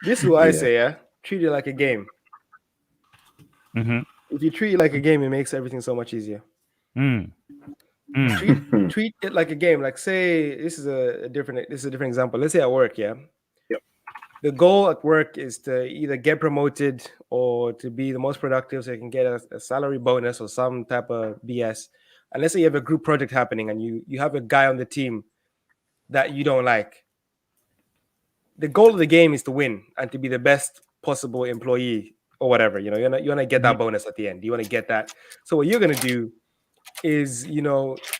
This is what I say, yeah. Treat it like a game. If you treat it like a game, it makes everything so much easier. Treat it like a game. Like, say this is a different example. Let's say at work, yeah. The goal at work is to either get promoted or to be the most productive, so you can get a salary bonus or some type of BS. And let's say you have a group project happening, and you have a guy on the team that you don't like. The goal of the game is to win and to be the best possible employee or whatever. You want to get that bonus at the end. You want to get that. So what you're gonna do is,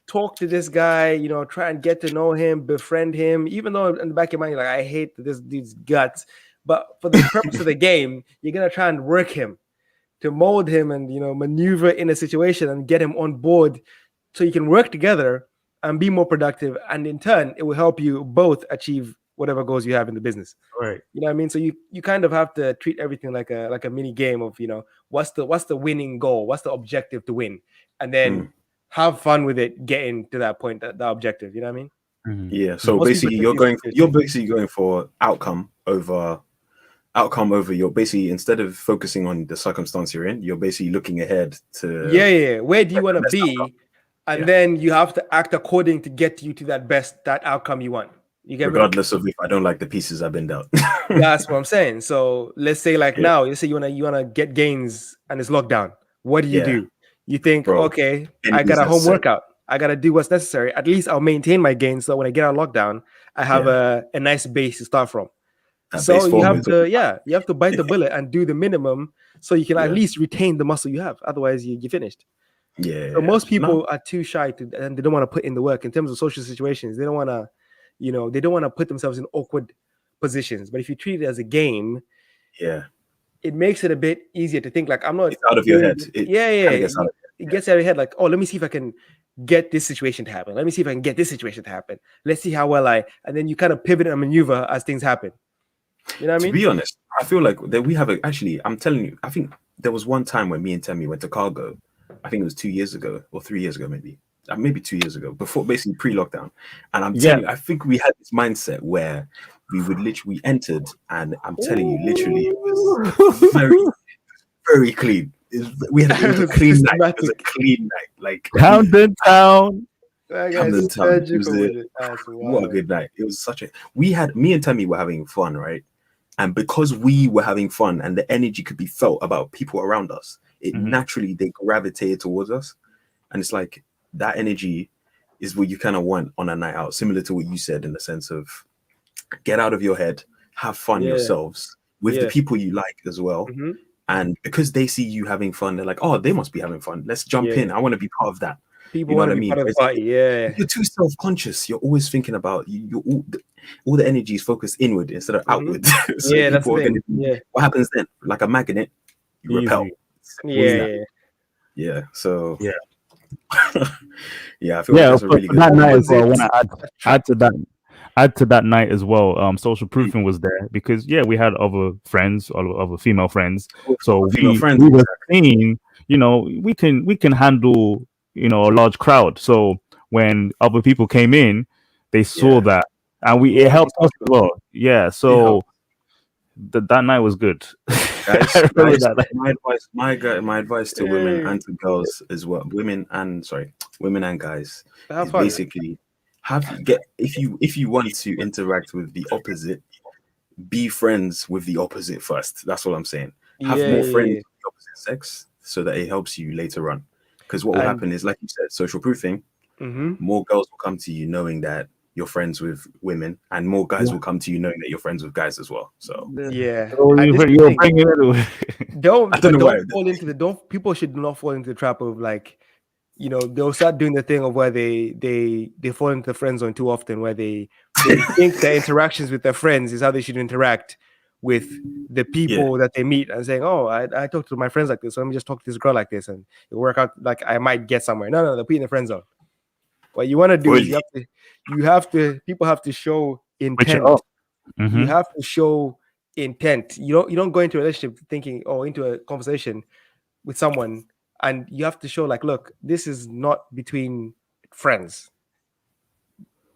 talk to this guy, try and get to know him, befriend him, even though in the back of your mind, you're like, I hate this dude's guts. But for the purpose of the game, you're going to try and work him to mold him and, maneuver in a situation and get him on board so you can work together and be more productive. And in turn, it will help you both achieve whatever goals you have in the business. Right. You know what I mean? So you kind of have to treat everything like a mini game of, what's the winning goal? What's the objective to win? And then have fun with it, getting to that point, that objective. You know what I mean? Yeah. So basically, you're basically going for outcome over. You're basically, instead of focusing on the circumstance you're in, you're basically looking ahead to. Where do you want to be? Outcome. And then you have to act according to get you to that outcome you want. Regardless of if I don't like the pieces I've been dealt. That's what I'm saying. So let's say now, you say you wanna get gains and it's lockdown. What do you do? You think, okay, I got a home workout. I got to do what's necessary. At least I'll maintain my gains. So when I get out of lockdown, I have a nice base to start from. So you have to bite the bullet and do the minimum so you can at least retain the muscle you have. Otherwise, you're finished. Yeah. So most people are too shy and they don't want to put in the work in terms of social situations. They don't want to, they don't want to put themselves in awkward positions. But if you treat it as a game, it makes it a bit easier to think like, I'm not. It's out of your head. It gets out of your head. Like, oh, let me see if I can get this situation to happen. Let me see if I can get this situation to happen. Let's see how well and then you kind of pivot and maneuver as things happen. You know what I mean? To be honest, I feel like that we have I'm telling you, I think there was one time when me and Temi went to Cargo. I think it was 2 years ago or 3 years ago, maybe 2 years ago, before basically pre-lockdown. And I'm telling you, I think we had this mindset where we entered, and I'm telling you, literally, it was very, very clean. We had a clean night. It was a clean night. Like Camden Town. What a good night. It was me and Temi were having fun, right? And because we were having fun and the energy could be felt about people around us, it naturally, they gravitated towards us. And it's like, that energy is what you kind of want on a night out, similar to what you said, in the sense of get out of your head, have fun yourselves with the people you like as well. And because they see you having fun, they're like, oh, they must be having fun. Let's jump in. I want to be part of that. People want to be part of the party. You're too self-conscious. You're always thinking about all the energy is focused inward instead of outward. So that's the thing. What happens then? Like a magnet, you repel. So I feel like that's a really good that night as well. I want to add to that night as well. Social proofing was there because we had other friends, other female friends. So we were saying, we can handle a large crowd. So when other people came in, they saw that, and it helped us as well. Yeah. So that night was good. Guys, my advice to women and to girls as well, women and guys, is basically if you want to interact with the opposite, be friends with the opposite first. That's what I'm saying. Have more friends with the opposite sex so that it helps you later on. Because what will happen is, like you said, social proofing. More girls will come to you knowing that you're friends with women, and more guys will come to you knowing that you're friends with guys as well. So people should not fall into the trap of like, they'll start doing the thing of where they fall into the friend zone too often, where they think their interactions with their friends is how they should interact with the people that they meet, and saying, oh, I talk to my friends like this, so let me just talk to this girl like this, and it'll work out, like I might get somewhere. No, they'll put you in the friend zone. What you want to do is people have to show intent. You have to show intent. You don't go into a relationship thinking, into a conversation with someone, and you have to show like, look, this is not between friends.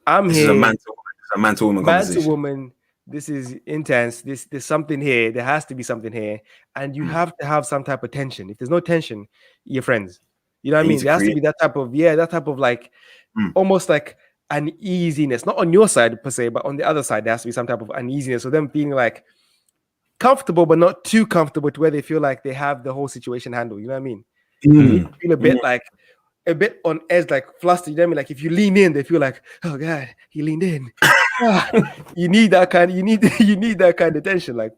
I'm here. This is a man to woman conversation. Man to woman. this is intense. There's something here. There has to be something here, and you have to have some type of tension. If there's no tension, you're friends. You know what I mean? There has to be that type of like almost like uneasiness, not on your side per se, but on the other side, there has to be some type of uneasiness. So them feeling like comfortable, but not too comfortable to where they feel like they have the whole situation handled. You know what I mean? You feel a bit like a bit on edge, like flustered. You know what I mean? Like if you lean in, they feel like, oh God, he leaned in. You need that kind. You need that kind of tension. Like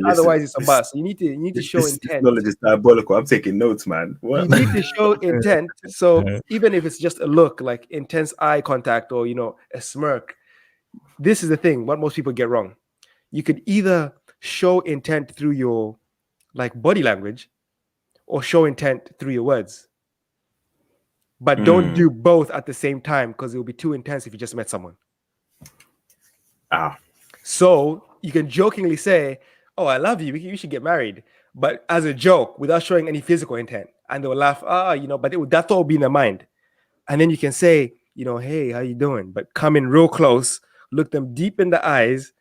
otherwise, it's a bust. You need to show intent. This knowledge is diabolical. I'm taking notes, man. What? You need to show intent. So even if it's just a look, like intense eye contact, or a smirk, this is the thing. What most people get wrong. You could either show intent through your like body language, or show intent through your words. But don't do both at the same time, because it will be too intense if you just met someone. So you can jokingly say, oh, I love you, we should get married, but as a joke without showing any physical intent, and they'll laugh, but that thought will be in their mind. And then you can say, hey, how you doing? But come in real close, look them deep in the eyes,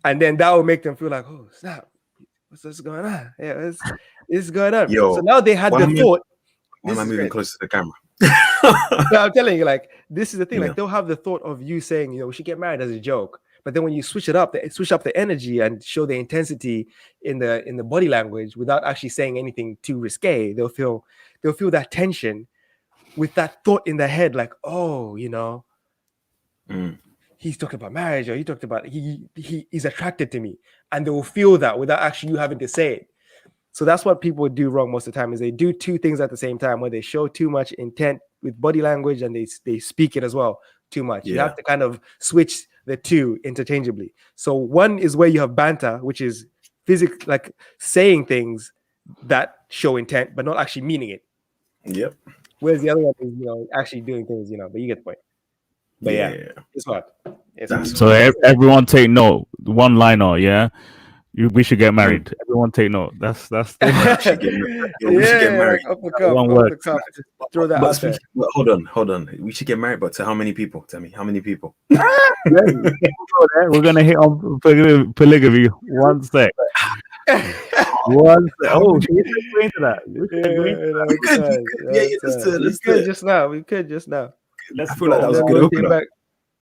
and then that will make them feel like, oh, snap, what's going on? Yeah, this is going on. Yo, so now they had the thought. Why am I moving close to the camera? No, I'm telling you, like, this is the thing. Like, they'll have the thought of you saying, we should get married as a joke. But then when you switch up the energy and show the intensity in the body language without actually saying anything too risque, they'll feel that tension with that thought in their head, like, oh, he's talking about marriage, or he talked about he's attracted to me, and they will feel that without actually you having to say it. So that's what people do wrong most of the time, is they do two things at the same time, where they show too much intent with body language and they speak it as well too much. You have to kind of switch the two interchangeably. So one is where you have banter, which is like saying things that show intent but not actually meaning it. Yep. Whereas the other one is actually doing things, but you get the point. But it's hard. So everyone take note. One liner, yeah. We should get married. Everyone take note. That's we should get married. One word. Throw that out there. Hold on. We should get married, but to how many people? Tell me, how many people? We're gonna hit on polygamy. One sec. One sec. Oh, we should go into that. We could just now. Let's feel like that was a good opener.